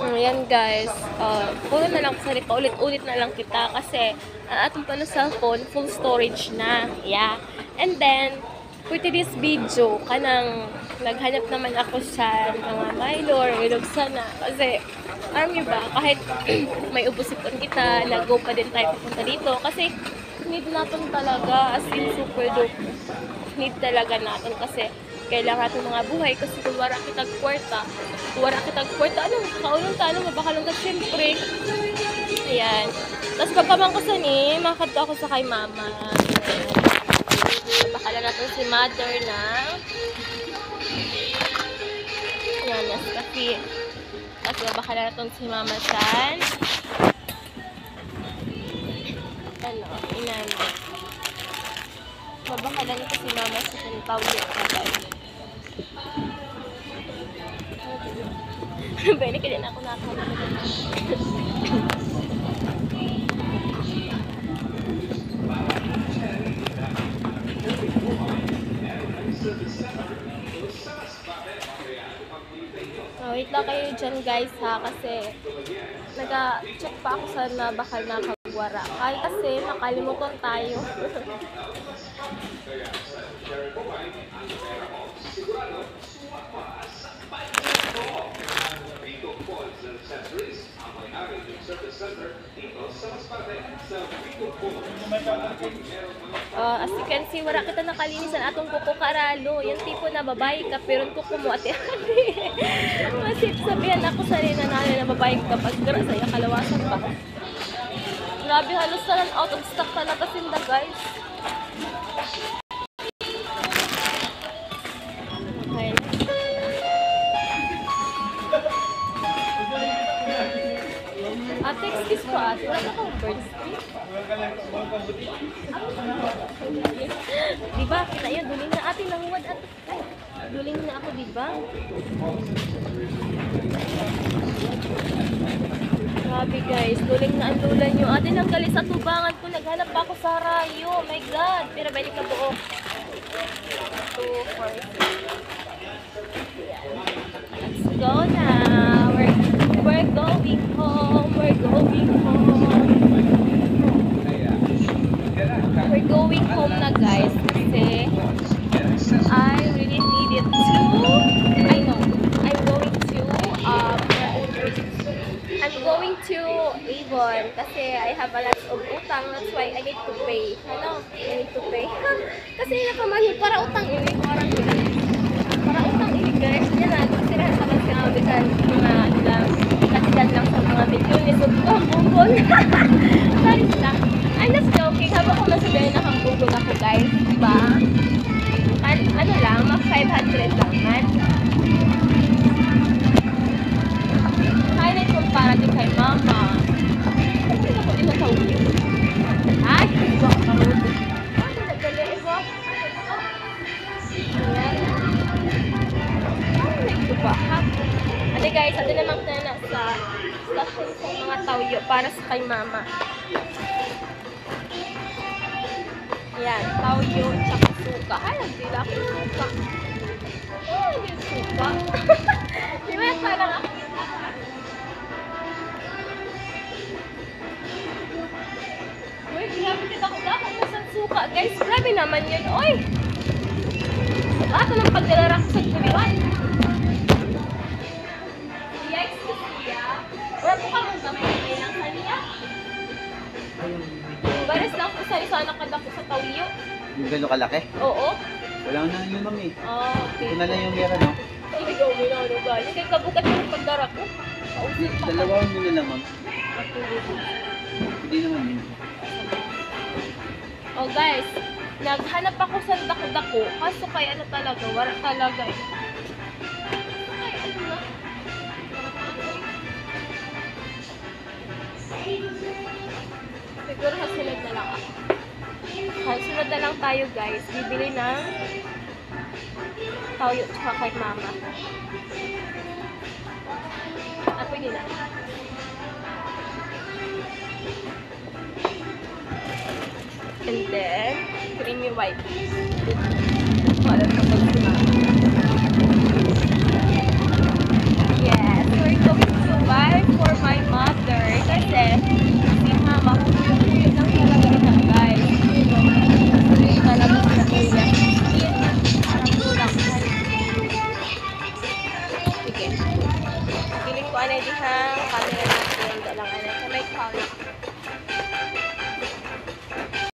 Ayan guys, puro na lang sorry, paulit-ulit na lang kita kasi ang atong pala cellphone full storage na. Yeah. And then for today's video, kanang naghanap naman ako sa mga Milo or ilog sana kasi alam niyo ba, kahit may ubusipon kita, nag-go pa din tayo pupunta dito kasi need natin talaga, as in super dope. Need talaga natin kasi kailangan natin mga buhay kasi kung wala kitag kwarta, anong kaulong ta, anong mabakalang ka, syempre. Ayan. Tapos pagkamang ko sa ni, makakadto ako sa kay mama. Mabakala natin si mother na ayan, Nescafe. Tapos mabakala natin si mama san ano, inano. Mabakala nito si mama sa tawid na Bene, kaya na ako nakakalimutan. Wait lang kayo dyan guys ha, kasi nag-check pa ako sa bakal na kagwara. Kaya kasi nakalimutan tayo. As you can see, wala kita nakalinisan atong kuko karalo. Yung tipo na babae ka, pero kuko mo ate. Masip sabihan ako sa rin na babae ka pag gara sa iya kalawasan pa. Grabe, halos na out of stock talaga sinda guys. Okay. Ate, excuse ko ate. Wala ka kong bird street? Diba? Kita yun. Duling na ate. Nanguwad ate. Duling na ako, diba? Grabe guys. Duling na ang dulan nyo. Ate, nanggali sa tubangan ko. Naghanap pa ako sa rayo. Oh my God. Pero balik ka buo. 2, 4, 6. Let's go now. We're going home. We're going home. We're going home na guys kasi I really need it to I'm going to Avon kasi I have a lot of utang, that's why I need to pay. Ano? I need to pay. Kasi napamanhin para utang ini orang para utang ini guys. Yan na kasi na sa mga bisan mga lang kasidan lang sa mga milyon ni bubol. Sorry lang. I'm just joking. Habang ko nasabihin na bubol ako guys, diba? Ano lang, mga 500 lang man. Kaya na itong para din kay mama. Hindi na ko din natawin. Ay, iba ako marunod. Ay, nagdali iba. Ayan. Ay, nagtuba ha. Ate guys, ate naman na sa station sa mga tawyo para sa kay mama. Ayan, tawyo, tsaka suka. Ay, nagdila ako suka. Ay, yung suka. Di ba yung parang ako? Uy, grabe kita ko na kung masang suka. Guys, grabe naman yun. Uy! Ato ng pagdalara ko sa kuliwan. Yikes, siya. Wala po ka mong gamay lang kaniya. Baris lang po sana kada ko sa tawyo. Yung gano'n kalaki? Oo. Wala na yun mami. Okay. Ito na lang yung meron, no? Hindi ko mo na ano ba? Yung kay kabukat yung pagdara ko. Dalawang mo na lang, ma'am. Hindi naman yun. Oh guys, naghanap ako sa dako-dako. Kaso kay ano talaga, wala talaga eh. Ay, ano na? Siguro hasunod na lang ako. Hasunod na lang tayo guys. Bibili ng tawyo tsaka kay mama. Pwede na. And then, creamy white. Para sa pagsimama. Yes, we're going to ha, camera natin, dalangan na may call.